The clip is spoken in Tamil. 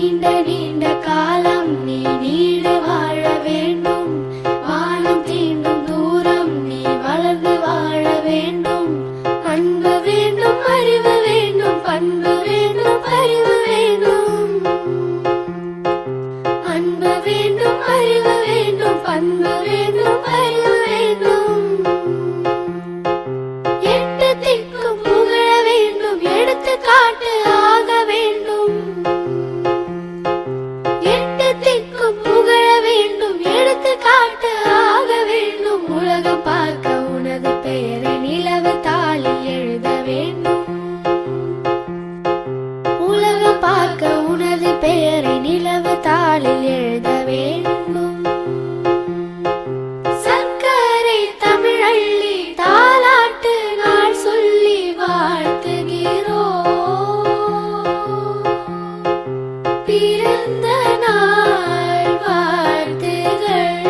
நீண்ட நீண்ட காலம் நீ நீடு வாழ வேண்டும். வானம் தீண்டும் தூரம் நீ வளர்ந்து வாழ வேண்டும். அன்பு வேண்டும், அறிவு வேண்டும், பண்பு வேண்டும், அறிவு வேண்டும். அன்பு வேண்டும், அறிவு வேண்டும், பண்பு வேண்டும், அறிவு வேண்டும். எட்டு திக்கும் புகழ வேண்டும், எடுத்துக்காட்டு ஆக வேண்டும். எட்டு திக்கும் புகழ வேண்டும், எடுத்துக்காட்டு ஆக வேண்டும். உலகம் பார்க்க உனது பெயரை நிலவு தாளில் எழுத வேண்டும். உலகம் பார்க்க உனது பெயரை நிலவு தாளில் எழுத வேண்டும். சர்க்கரை தமிழள்ளி தாலாட்டு நாள் சொல்லி வாழ்த்துகிறோம். பிறந்த நாள் வாழ்த்துகள்.